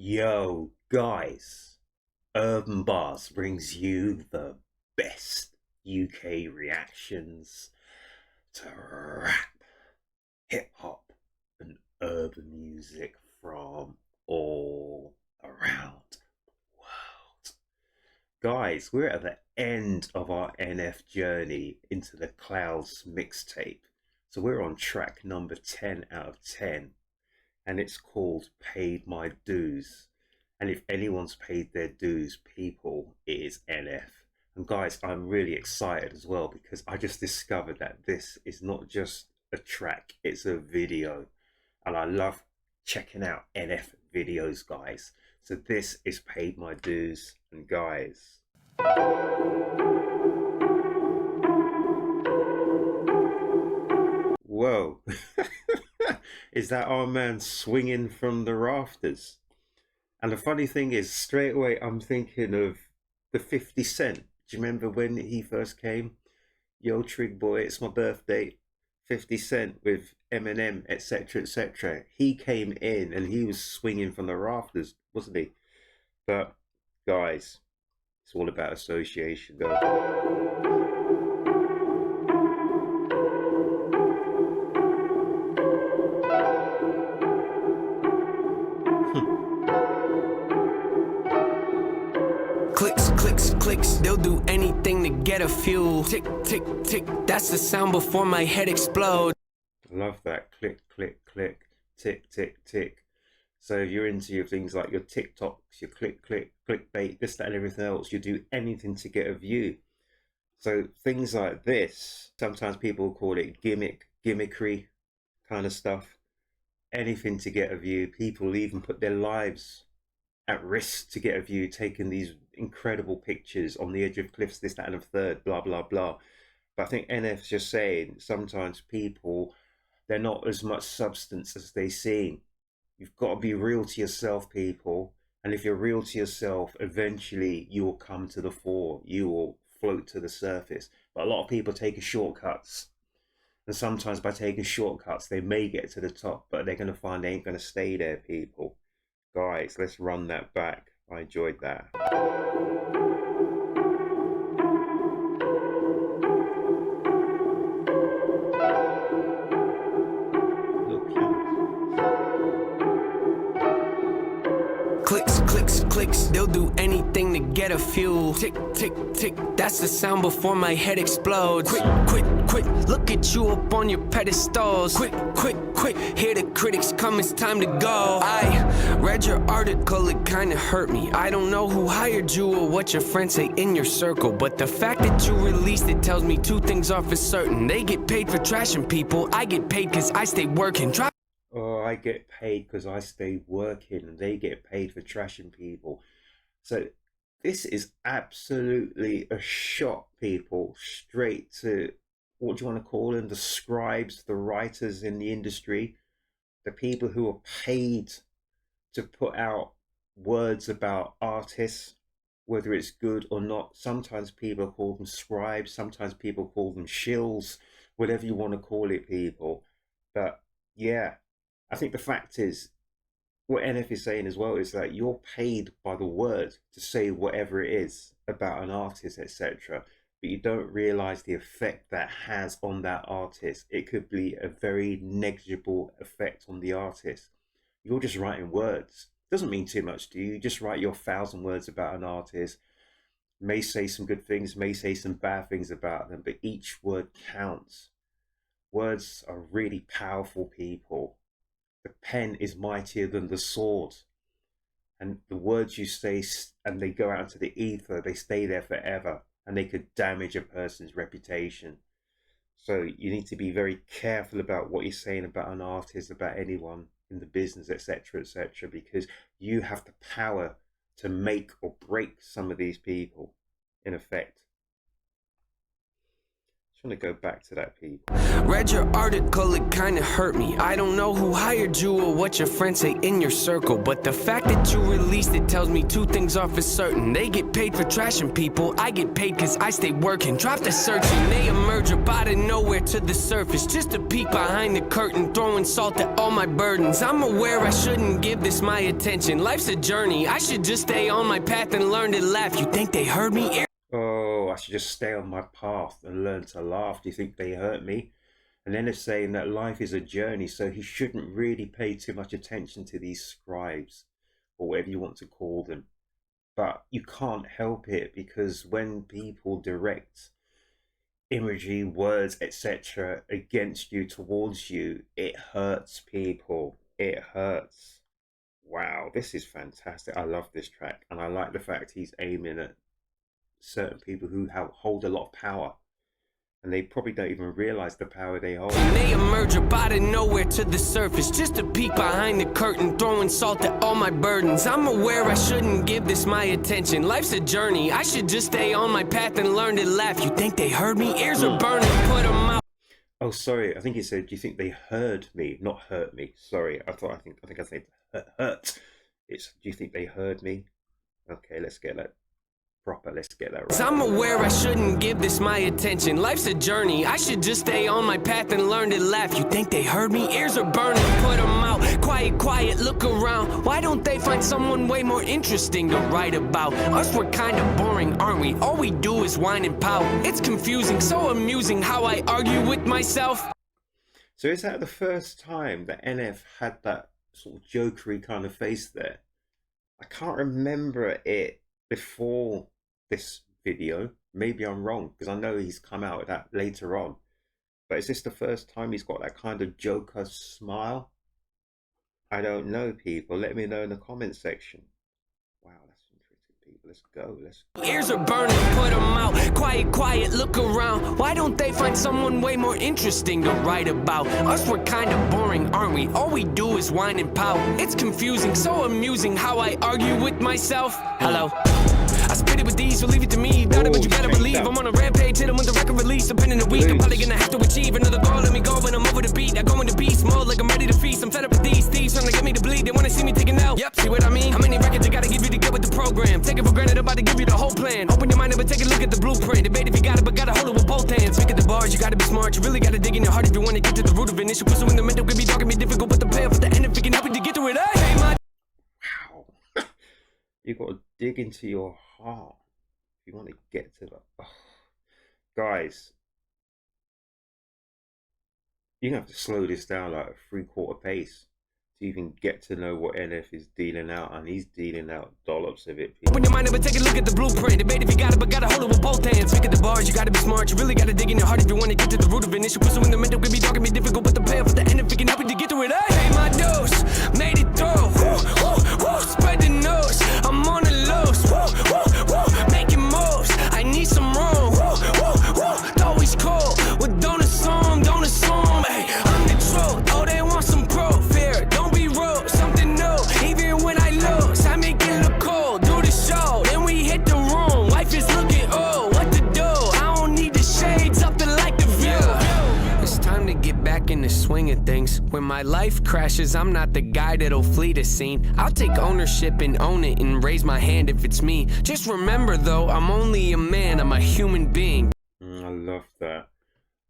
Yo, guys, Urb'n Barz brings you the best UK reactions to rap, hip hop, and urban music from all around the world. Guys, we're at the end of our NF journey into the Clouds mixtape. So we're on track number 10 out of 10, and it's called Paid My Dues. And if anyone's paid their dues, people, it is NF. And guys, I'm really excited as well because I just discovered that this is not just a track, it's a video. And I love checking out NF videos, guys. So this is Paid My Dues. And guys, whoa. Is that our man swinging from the rafters? And the funny thing is, straight away, I'm thinking of the 50 Cent. Do you remember when he first came? Yo, Trig Boy, it's my birthday. 50 Cent with Eminem, etc., etc. He came in and he was swinging from the rafters, wasn't he? But, guys, it's all about association. Clicks, clicks, clicks, they'll do anything to get a few. Tick, tick, tick, that's the sound before my head explodes. Love that. Click, click, click, tick, tick, tick. So you're into your things like your TikToks, your click, click, clickbait, this, that, and everything else. You do anything to get a view. So things like this, sometimes people call it gimmickry kind of stuff. Anything to get a view. People even put their lives at risk to get a view, taking these incredible pictures on the edge of cliffs, this, that, and a third, blah, blah, blah. But I think NF's just saying sometimes people, they're not as much substance as they seem. You've got to be real to yourself, people. And if you're real to yourself, eventually you will come to the fore. You will float to the surface. But a lot of people take shortcuts. And sometimes by taking shortcuts, they may get to the top, but they're going to find they ain't going to stay there, people. Guys, let's run that back. I enjoyed that. Clicks, clicks, clicks, they'll do anything to get a few. Tick, tick, tick, that's the sound before my head explodes. Quick, quick, quick, look at you up on your pedestals. Quick, quick, quick, hear the critics come, it's time to go. I read your article, it kinda hurt me. I don't know who hired you or what your friends say in your circle, but the fact that you released it tells me two things are for certain. They get paid for trashing people, I get paid cause I stay working. Oh, I get paid because I stay working and they get paid for trashing people. So this is absolutely a shot, people, straight to, what do you want to call them? The scribes, the writers in the industry, the people who are paid to put out words about artists, whether it's good or not. Sometimes people call them scribes, sometimes people call them shills, whatever you want to call it, people. But yeah, I think the fact is, what NF is saying as well is that you're paid by the word to say whatever it is about an artist, etc. But you don't realize the effect that has on that artist. It could be a very negligible effect on the artist. You're just writing words. Doesn't mean too much to you. You just write your 1,000 words about an artist. May say some good things, may say some bad things about them, but each word counts. Words are really powerful, people. The pen is mightier than the sword, and the words you say, and they go out into the ether, they stay there forever, and they could damage a person's reputation. So you need to be very careful about what you're saying about an artist, about anyone in the business, etc., etc., because you have the power to make or break some of these people, in effect. Trying to go back to that, people. Read your article, it kinda hurt me. I don't know who hired you or what your friends say in your circle, but the fact that you released it tells me two things are for certain. They get paid for trashing people, I get paid cause I stay working. Drop the searching, they emerge up out of nowhere to the surface, just a peek behind the curtain, throwing salt at all my burdens. I'm aware I shouldn't give this my attention. Life's a journey, I should just stay on my path and learn to laugh. You think they heard me? Oh, I should just stay on my path and learn to laugh. Do you think they hurt me? And then they're saying that life is a journey, so he shouldn't really pay too much attention to these scribes, or whatever you want to call them. But you can't help it, because when people direct imagery, words, etc. against you, towards you, it hurts people. It hurts. Wow, this is fantastic. I love this track, and I like the fact he's aiming at certain people who hold a lot of power, and they probably don't even realize the power they hold. They emerge up out of nowhere to the surface, just a peek behind the curtain, throwing salt at all my burdens. I'm aware I shouldn't give this my attention. Life's a journey, I should just stay on my path and learn to laugh. You think they heard me? Ears are burning, put them out. Oh, sorry, I think he said, do you think they heard me? Not hurt me. Sorry, I think I said hurt. It's, do you think they heard me? Okay, let's get that proper. Let's get that right. I'm aware I shouldn't give this my attention. Life's a journey, I should just stay on my path and learn to laugh. You think they heard me? Ears are burning, put them out. Quiet, quiet, look around. Why don't they find someone way more interesting to write about? Us, we're kinda boring, aren't we? All we do is whine and pout. It's confusing, so amusing how I argue with myself. So is that the first time that NF had that sort of jokery kind of face there? I can't remember it before this video. Maybe I'm wrong, because I know he's come out with that later on. But is this the first time he's got that kind of Joker smile? I don't know, people. Let me know in the comment section. Wow, that's interesting, people. Let's go. Let's go. Ears are burning, put them out. Quiet, quiet, look around. Why don't they find someone way more interesting to write about? Us, we're kinda boring, aren't we? All we do is whine and pout. It's confusing, so amusing how I argue with myself. Hello. I spit it with these, so leave it to me. Doubt it, but you better believe I'm on a rampage. Hit them with the record release. Depending on the week, I'm probably gonna have to achieve another goal. Let me go when I'm over the beat. I go in the beast mode like I'm ready to feast. I'm fed up with these thieves trying to get me to bleed. They wanna see me taking out. Yep, see what I mean? How many records you gotta give you to get with the program? Take it for granted, I'm about to give you the whole plan. Open your mind up and take a look at the blueprint. Debate if you got it, but gotta hold it with both hands. Look at the bars, you gotta be smart. You really gotta dig in your heart if you wanna get to the root of it. Initial pursuing the mental could be dark and be difficult, but the payoff at the end if it can help you to get to it. Hey, my. Wow. You gotta dig into your heart. You want to get to the guys, you're gonna have to slow this down like a 3/4 pace to even get to know what NF is dealing out, and he's dealing out dollops of it. Open your mind up and take a look at the blueprint. Debate if you got it, but gotta hold it with both hands. Look at the bars, you gotta be smart. You really gotta dig in your heart if you want to get to the root of it. Initial pursuing the mental could be dark and be difficult, but the payoff at the end if it can help you to get to it. Hey, my dose, made it through. Woo, woo, woo, spread the nose. I'm on the lows. Woo, woo, woo, making moves. I need some room. Woo, woo, woo, always cold. Well, don't assume, don't assume. Hey, I'm the truth. Oh, they want some proof here. Don't be rude, something new. Even when I lose, I make it look cool. Do the show, then we hit the room. Life is looking, oh, what to do? I don't need the shades up to like the view. It's time to get back in the swing of things. When my life crashes, I'm not the guy that'll flee the scene. I'll take ownership and own it and raise my hand if it's me. Just remember though, I'm only a man, I'm a human being. I love that.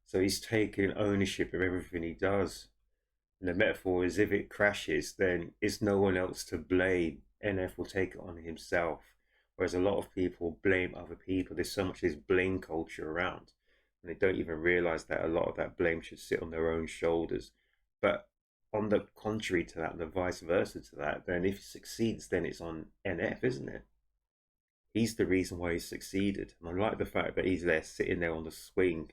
So he's taking ownership of everything he does. And the metaphor is, if it crashes, then it's no one else to blame. NF will take it on himself. Whereas a lot of people blame other people. There's so much this blame culture around, and they don't even realize that a lot of that blame should sit on their own shoulders. But on the contrary to that, and the vice versa to that, then if he succeeds, then it's on NF, isn't it? He's the reason why he succeeded. And I like the fact that he's there sitting there on the swing.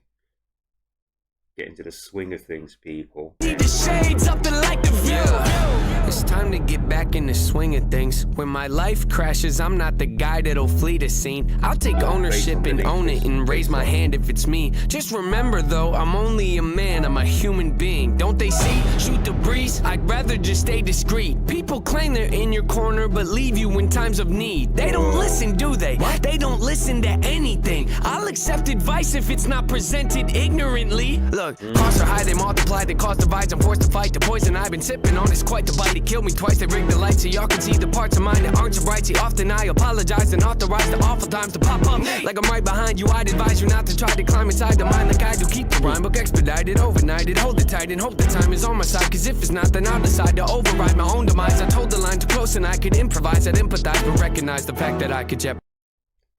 Get into the swing of things, people. Need the shades up to like the view. It's time to get back in in the swing of things. When my life crashes, I'm not the guy that'll flee the scene. I'll take ownership and own it and raise my hand if it's me. Just remember though, I'm only a man, I'm a human being. Don't they see? Shoot the breeze, I'd rather just stay discreet. People claim they're in your corner, but leave you in times of need. They don't listen, do they? What? They don't listen to anything. I'll accept advice if it's not presented ignorantly. Look, costs are high, they multiply, they cause divides. I'm forced to fight the poison I've been sipping on. It's quite the bite, it killed me twice. They rigged the light so y'all can see the parts of mine that aren't so bright. See, often I apologize and authorize the awful times to pop up. Like I'm right behind you, I'd advise you not to try to climb inside the mind like I do. Keep the rhyme book expedited, overnighted, hold it tight and hope the time is on my side. Cause if it's not, then I'll decide to override my own demise. I told the line too close and I could improvise. I'd empathize but recognize the fact that I could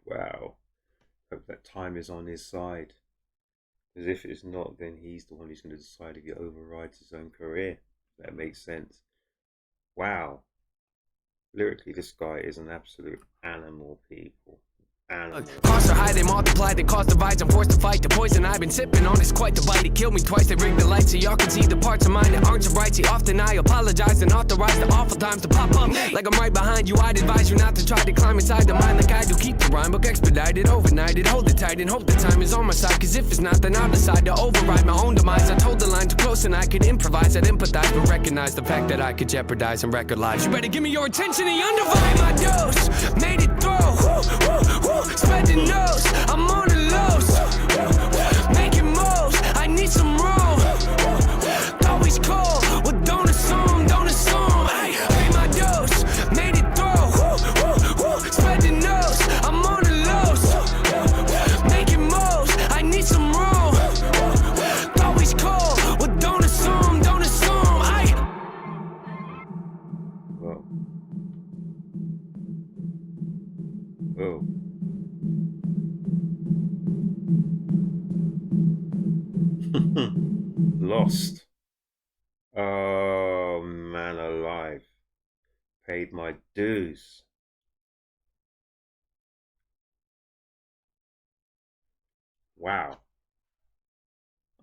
Wow. Hope that time is on his side. Because if it's not, then he's the one who's going to decide if he overrides his own career. That makes sense. Wow. Lyrically, this guy is an absolute animal, people. Costs are high, they multiply, they cause divides. I'm forced to fight the poison I've been sipping on. It's quite the bite, it killed me twice. They rigged the light so y'all can see the parts of mine that aren't so bright. See, often I apologize and authorize the awful times to pop up. Like I'm right behind you, I'd advise you not to try to climb inside the mind like I do. Keep the rhyme book expedited, overnighted, hold it tight and hope the time is on my side. Cause if it's not, then I'll decide to override my own demise. I told the line too close and I could improvise. I'd empathize but recognize the fact that I could jeopardize and record lives. You better give me your attention, the undivided. My dose, made it through. Spread the nose, I'm on the lows. Making moves, I need some room. Always cold, well don't assume. Ay, pay my dose, made it through. Spread the nose, I'm on the lows. Making moves, I need some room. Always cold, well don't assume. Ay. Whoa. Whoa. Lost. Oh man alive. Paid my dues. Wow.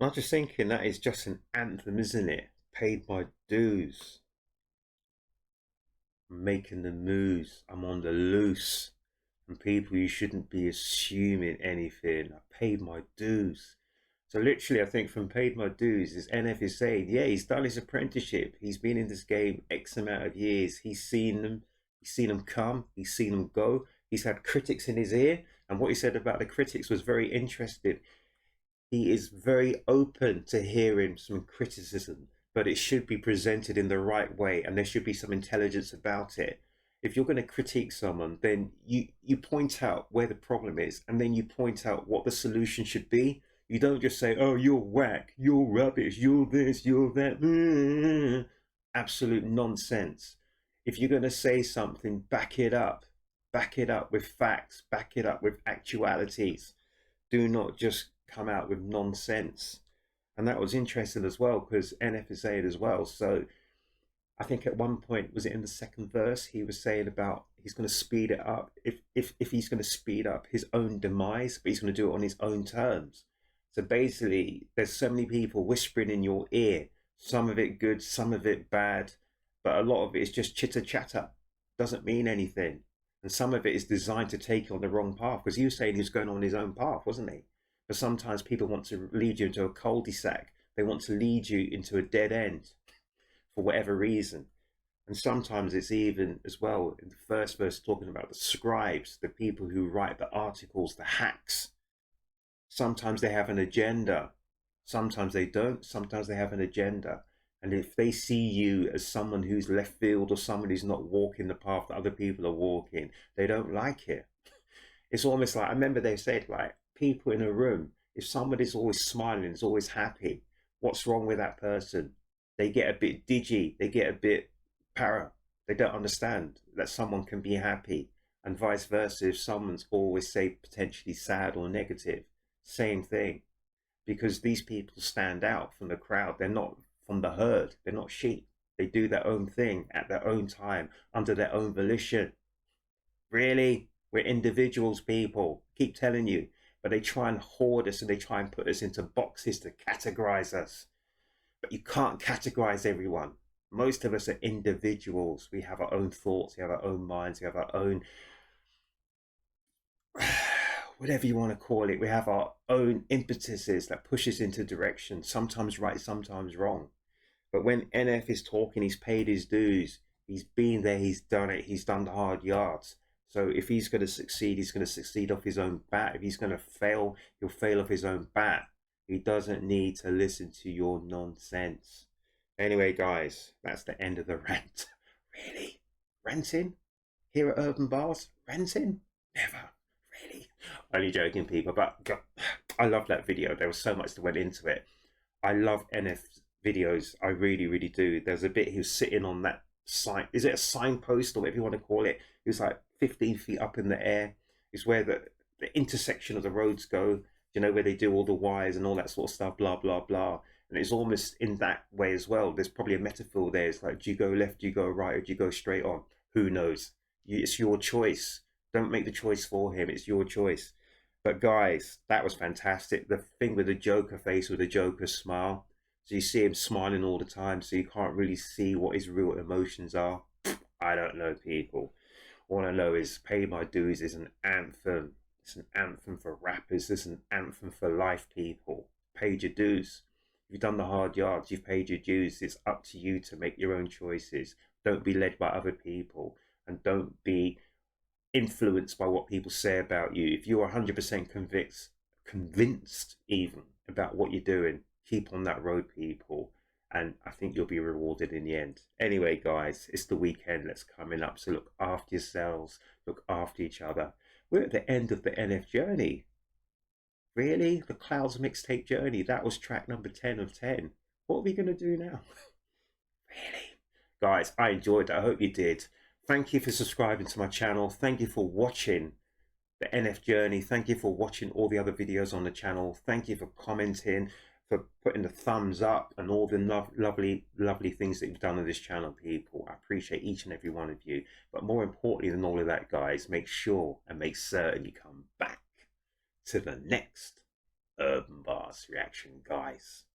I'm just thinking that is just an anthem, isn't it? Paid my dues. I'm making the moves. I'm on the loose. And people, you shouldn't be assuming anything. I paid my dues. So literally, I think from paid my dues is NF is saying, yeah, he's done his apprenticeship. He's been in this game X amount of years. He's seen them come. He's seen them go. He's had critics in his ear. And what he said about the critics was very interesting. He is very open to hearing some criticism, but it should be presented in the right way. And there should be some intelligence about it. If you're going to critique someone, then you point out where the problem is, and then you point out what the solution should be. You don't just say, oh, you're whack, you're rubbish, you're this, you're that. Absolute nonsense. If you're going to say something, back it up. Back it up with facts. Back it up with actualities. Do not just come out with nonsense. And that was interesting as well, because NF is saying as well. So I think at one point, was it in the second verse, he was saying about he's going to speed it up. If he's going to speed up his own demise, but he's going to do it on his own terms. So basically, there's so many people whispering in your ear, some of it good, some of it bad, but a lot of it is just chitter chatter, doesn't mean anything. And some of it is designed to take you on the wrong path, because he was saying he was going on his own path, wasn't he? But sometimes people want to lead you into a cul-de-sac. They want to lead you into a dead end for whatever reason. And sometimes it's even as well in the first verse talking about the scribes, the people who write the articles, the hacks. Sometimes they have an agenda, sometimes they don't, sometimes they have an agenda. And if they see you as someone who's left field or someone who's not walking the path that other people are walking, they don't like it. It's almost like, I remember they said, like, people in a room, if somebody's always smiling, is always happy, what's wrong with that person? They get a bit digi, they get a bit para. They don't understand that someone can be happy, and vice versa if someone's always, say, potentially sad or negative. Same thing, because these people stand out from the crowd. They're not from the herd. They're not sheep. They do their own thing at their own time, under their own volition. Really? We're individuals, people. Keep telling you. But they try and hoard us, and they try and put us into boxes to categorize us. But you can't categorize everyone. Most of us are individuals. We have our own thoughts, we have our own minds, we have our own whatever you want to call it. We have our own impetuses that push us into direction, sometimes right, sometimes wrong. But when NF is talking, he's paid his dues. He's been there, he's done it, he's done the hard yards. So if he's going to succeed, he's going to succeed off his own bat. If he's going to fail, he'll fail off his own bat. He doesn't need to listen to your nonsense. Anyway, guys, that's the end of the rant. Really? Ranting? Here at Urb'n Barz? Ranting? Never. Really? Only joking, people. But God, I love that video. There was so much that went into it. I love NF's videos. I really, really do. There's a bit he was sitting on that sign. Is it a signpost or whatever you want to call it? It was like 15 feet up in the air. It's where the intersection of the roads go. You know, where they do all the wires and all that sort of stuff, blah, blah, blah. And it's almost in that way as well. There's probably a metaphor there. It's like, do you go left, do you go right, or do you go straight on? Who knows? It's your choice. Don't make the choice for him. It's your choice. But guys, that was fantastic. The thing with the Joker face, with the Joker smile. So you see him smiling all the time, so you can't really see what his real emotions are. I don't know, people. All I know is Pay My Dues is an anthem. It's an anthem for rappers. It's an anthem for life, people. Paid your dues. You've done the hard yards. You've paid your dues. It's up to you to make your own choices. Don't be led by other people. And don't be influenced by what people say about you. If you're 100% convinced even about what you're doing, keep on that road, people. And I think you'll be rewarded in the end. Anyway, guys, it's the weekend that's coming up. So look after yourselves. Look after each other. We're at the end of the NF journey. Really? The Clouds mixtape journey. That was track number 10 of 10. What are we going to do now? Really? Guys, I enjoyed it. I hope you did. Thank you for subscribing to my channel. Thank you for watching the NF journey. Thank you for watching all the other videos on the channel. Thank you for commenting, for putting the thumbs up and all the lovely things that you've done on this channel, people. I appreciate each and every one of you. But more importantly than all of that, guys, make sure and make certain you come back to the next Urb'n Barz reaction, guys.